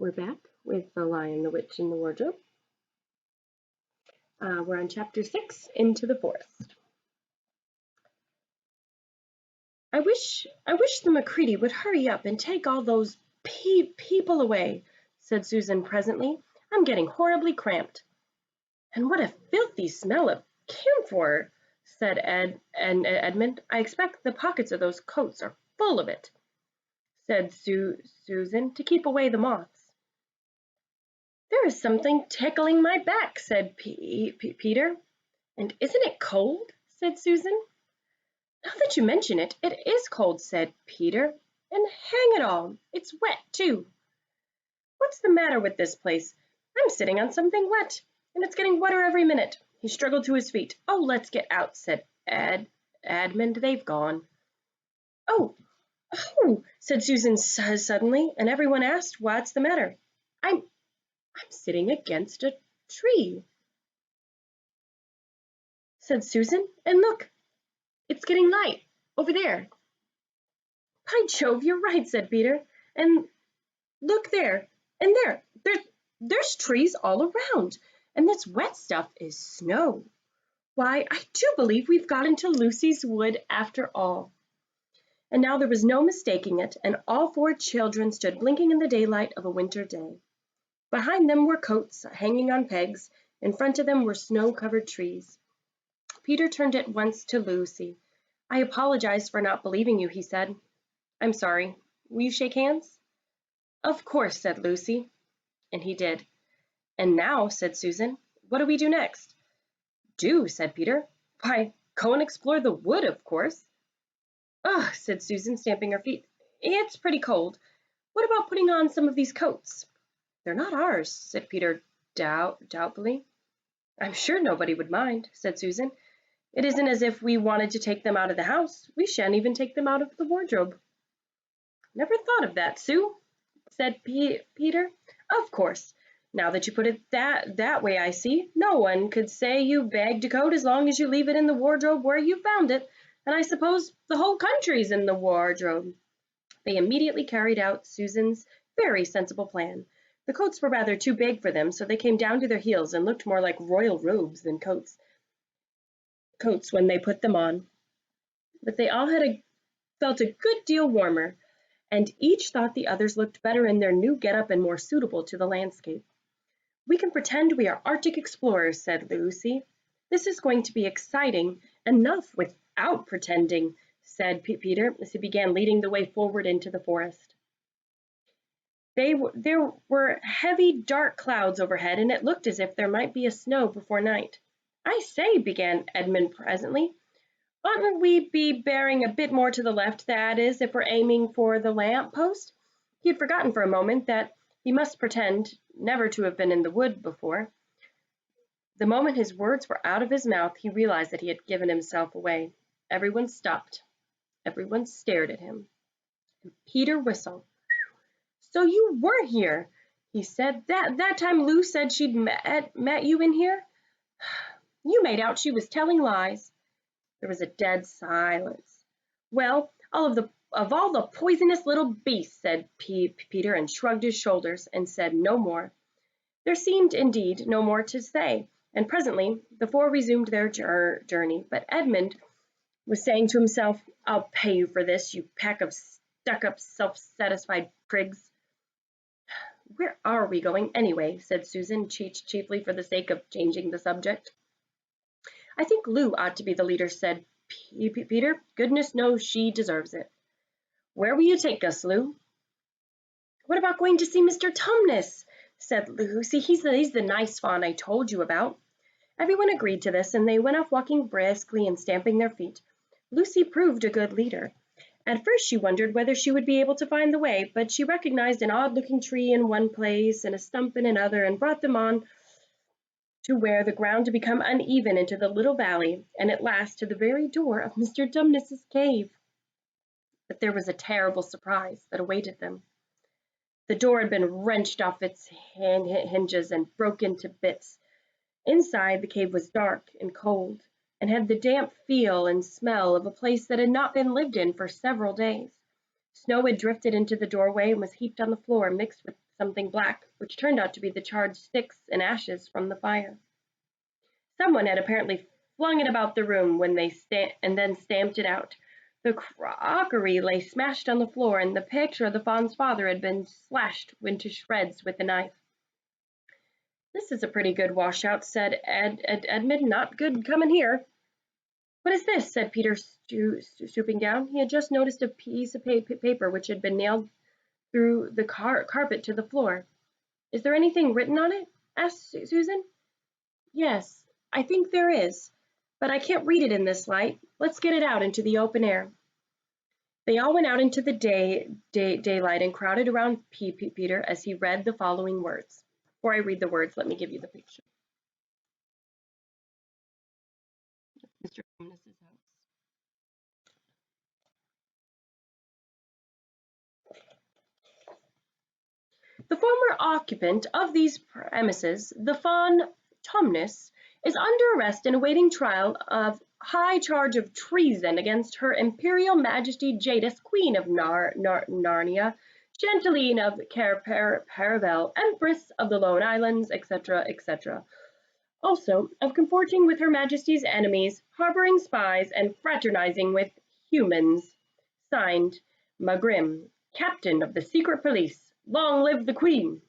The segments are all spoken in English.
We're back with The Lion, the Witch, and the Wardrobe. We're on Chapter 6, Into the Forest. I wish the Macready would hurry up and take all those people away, said Susan presently. I'm getting horribly cramped. And what a filthy smell of camphor, said Edmund. I expect the pockets of those coats are full of it, said Susan, to keep away the moths. There is something tickling my back, said Peter. And isn't it cold? Said Susan. Now that you mention it, it is cold, said Peter. And hang it all, it's wet too. What's the matter with this place? I'm sitting on something wet, and it's getting wetter every minute. He struggled to his feet. Oh, let's get out, said Edmund. They've gone. Oh, said Susan suddenly, and everyone asked, what's the matter? I'm sitting against a tree, said Susan, and look, it's getting light over there. By Jove, you're right, said Peter, and look there, and there's trees all around, and this wet stuff is snow. Why, I do believe we've got into Lucy's wood after all. And now there was no mistaking it, and all four children stood blinking in the daylight of a winter day. Behind them were coats hanging on pegs. In front of them were snow-covered trees. Peter turned at once to Lucy. I apologize for not believing you, he said. I'm sorry. Will you shake hands? Of course, said Lucy. And he did. And now, said Susan, what do we do next? Do, said Peter. Why, go and explore the wood, of course. Ugh, said Susan, stamping her feet. It's pretty cold. What about putting on some of these coats? They're not ours, said Peter doubtfully. I'm sure nobody would mind, said Susan. It isn't as if we wanted to take them out of the house. We shan't even take them out of the wardrobe. Never thought of that, Sue, said Peter. Of course. Now that you put it that way, I see. No one could say you bagged a coat as long as you leave it in the wardrobe where you found it. And I suppose the whole country's in the wardrobe. They immediately carried out Susan's very sensible plan. The coats were rather too big for them, so they came down to their heels and looked more like royal robes than coats when they put them on. But they all felt a good deal warmer, and each thought the others looked better in their new getup and more suitable to the landscape. We can pretend we are Arctic explorers, said Lucy. This is going to be exciting enough without pretending, said Peter, as he began leading the way forward into the forest. There were heavy, dark clouds overhead, and it looked as if there might be a snow before night. I say, began Edmund presently, oughtn't we be bearing a bit more to the left, that is, if we're aiming for the lamp post? He had forgotten for a moment that he must pretend never to have been in the wood before. The moment his words were out of his mouth, he realized that he had given himself away. Everyone stopped. Everyone stared at him. Peter whistled. So you were here, he said. That time Lou said she'd met you in here? You made out she was telling lies. There was a dead silence. Well, of all the poisonous little beasts, said Peter, and shrugged his shoulders and said no more. There seemed, indeed, no more to say, and presently the four resumed their journey. But Edmund was saying to himself, I'll pay you for this, you pack of stuck-up, self-satisfied prigs. Where are we going anyway? Said Susan, chiefly for the sake of changing the subject. I think Lou ought to be the leader, said Peter. Goodness knows she deserves it. Where will you take us, Lou? What about going to see Mr. Tumnus? Said Lucy. He's the nice fawn I told you about. Everyone agreed to this, and they went off walking briskly and stamping their feet. Lucy proved a good leader. At first she wondered whether she would be able to find the way, but she recognized an odd-looking tree in one place and a stump in another, and brought them on to where the ground had become uneven into the little valley, and at last to the very door of Mr. Tumnus's cave. But there was a terrible surprise that awaited them. The door had been wrenched off its hinges and broken to bits. Inside, the cave was dark and cold, and had the damp feel and smell of a place that had not been lived in for several days. Snow had drifted into the doorway and was heaped on the floor, mixed with something black, which turned out to be the charred sticks and ashes from the fire. Someone had apparently flung it about the room and then stamped it out. The crockery lay smashed on the floor, and the picture of the fawn's father had been slashed into shreds with a knife. "This is a pretty good washout," said Edmund. "Not good coming here." "What is this?" said Peter, stooping down. He had just noticed a piece of paper which had been nailed through the carpet to the floor. "Is there anything written on it?" asked Susan. "Yes, I think there is, but I can't read it in this light. Let's get it out into the open air." They all went out into the daylight and crowded around Peter as he read the following words. Before I read the words, let me give you the picture. Mr. Tumnus's house. "The former occupant of these premises, the fawn Tumnus, is under arrest and awaiting trial of high charge of treason against Her Imperial Majesty Jadis, Queen of Narnia, Chanteline of Paravel, Empress of the Lone Islands, etc., etc. Also, of comporting with Her Majesty's enemies, harboring spies, and fraternizing with humans. Signed, Magrim, Captain of the Secret Police. Long live the Queen!"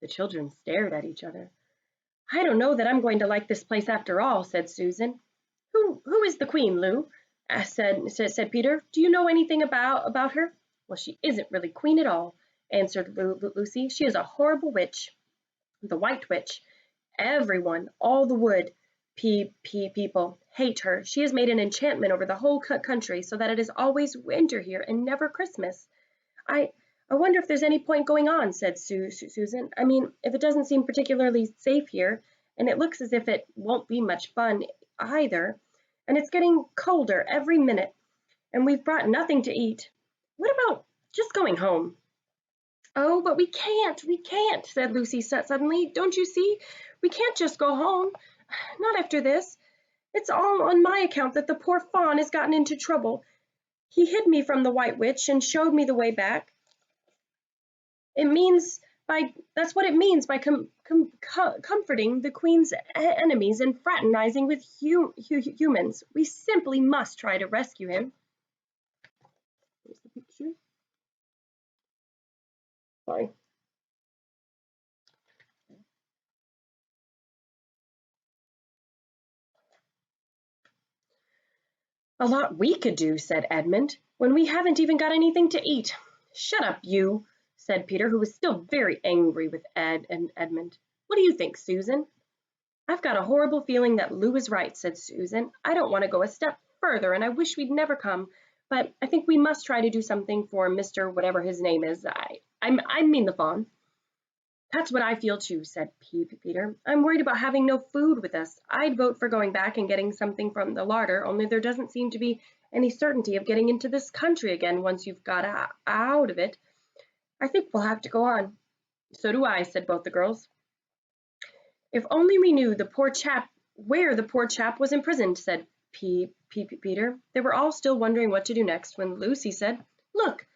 The children stared at each other. "I don't know that I'm going to like this place after all," said Susan. Who is the Queen, Lou?" said Peter. "Do you know anything about her?" "Well, she isn't really queen at all," answered Lucy. "She is a horrible witch, the White Witch. Everyone, all the wood people, hate her. She has made an enchantment over the whole country so that it is always winter here and never Christmas. I wonder if there's any point going on," said Susan. "I mean, if it doesn't seem particularly safe here, and it looks as if it won't be much fun either, and it's getting colder every minute, and we've brought nothing to eat. What about just going home?" "Oh, but we can't," said Lucy suddenly. "Don't you see? We can't just go home. Not after this. It's all on my account that the poor fawn has gotten into trouble. He hid me from the White Witch and showed me the way back. That's what it means by comforting the Queen's enemies and fraternizing with humans. We simply must try to rescue him." Here's the picture. Sorry. "A lot we could do," said Edmund, "when we haven't even got anything to eat." "Shut up, you," said Peter, who was still very angry with Edmund. "What do you think, Susan?" "I've got a horrible feeling that Lou is right," said Susan. "I don't want to go a step further, and I wish we'd never come, but I think we must try to do something for Mr. whatever his name is. I mean the fawn." "That's what I feel too," said Peter. "I'm worried about having no food with us. I'd vote for going back and getting something from the larder, only there doesn't seem to be any certainty of getting into this country again once you've got out of it. I think we'll have to go on." "So do I," said both the girls. "If only we knew where the poor chap was imprisoned," said Peter. They were all still wondering what to do next when Lucy said, "Look,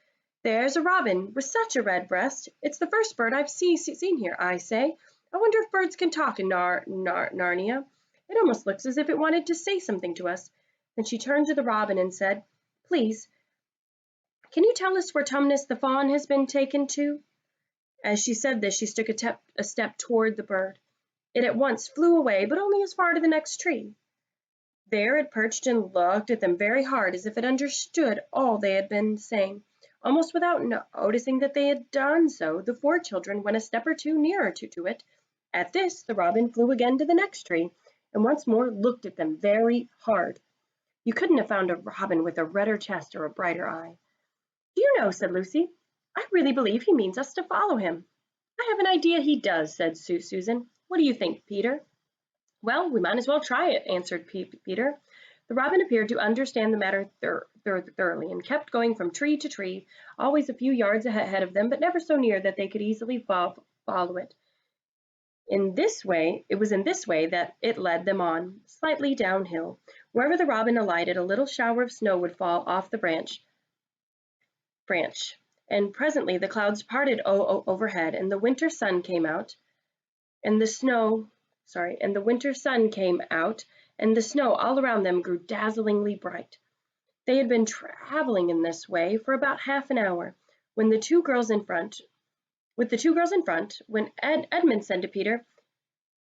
there's a robin with such a red breast. It's the first bird I've seen here, I say. I wonder if birds can talk in Narnia. It almost looks as if it wanted to say something to us." Then she turned to the robin and said, "Please, can you tell us where Tumnus the fawn has been taken to?" As she said this, she took a step toward the bird. It at once flew away, but only as far to the next tree. There it perched and looked at them very hard, as if it understood all they had been saying. Almost without noticing that they had done so, the four children went a step or two nearer to it. At this, the robin flew again to the next tree, and once more looked at them very hard. You couldn't have found a robin with a redder chest or a brighter eye. "Do you know," said Lucy, "I really believe he means us to follow him." "I have an idea he does," said Susan. "What do you think, Peter?" "Well, we might as well try it," answered Peter. The robin appeared to understand the matter thoroughly, and kept going from tree to tree, always a few yards ahead of them, but never so near that they could easily follow it. It was in this way that it led them on, slightly downhill. Wherever the robin alighted, a little shower of snow would fall off the branch. branch, and presently the clouds parted overhead, and the winter sun came out, and the winter sun came out, and the snow all around them grew dazzlingly bright. They had been traveling in this way for about half an hour, when the two girls in front, when Edmund said to Peter,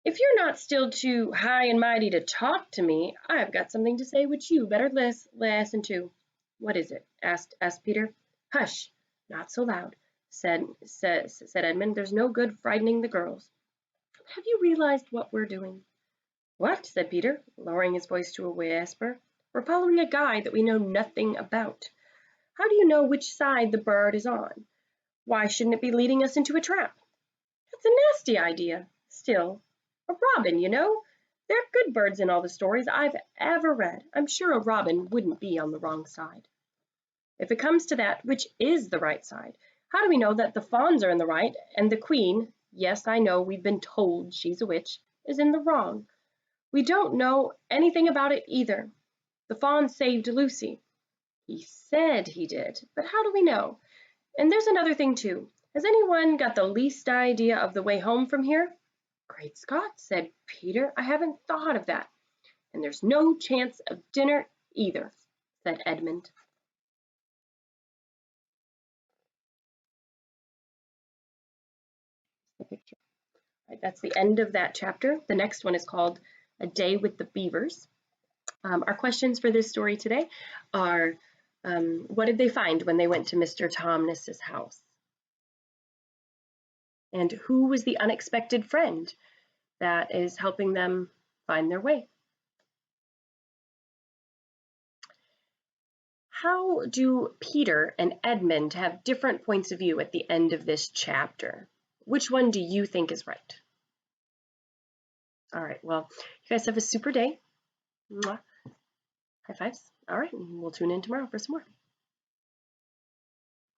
"If you're not still too high and mighty to talk to me, I've got something to say which you better listen to." "What is it?" asked Peter. "Hush, not so loud," said Edmund. "There's no good frightening the girls. Have you realized what we're doing?" "What?" said Peter, lowering his voice to a whisper. "We're following a guide that we know nothing about. How do you know which side the bird is on? Why shouldn't it be leading us into a trap?" "That's a nasty idea. Still, a robin, you know. There are good birds in all the stories I've ever read. I'm sure a robin wouldn't be on the wrong side." "If it comes to that, which is the right side? How do we know that the fawns are in the right and the queen, yes, I know we've been told she's a witch, is in the wrong? We don't know anything about it either. The fawn saved Lucy." "He said he did, but how do we know? And there's another thing too. Has anyone got the least idea of the way home from here?" "Great Scott," said Peter, "I haven't thought of that." "And there's no chance of dinner either," said Edmund. The picture. Right, that's the end of that chapter. The next one is called A Day with the Beavers. Our questions for this story today are, what did they find when they went to Mr. Tumnus's house? And who was the unexpected friend that is helping them find their way? How do Peter and Edmund have different points of view at the end of this chapter? Which one do you think is right? All right, well, you guys have a super day. Mwah. High fives. All right, we'll tune in tomorrow for some more.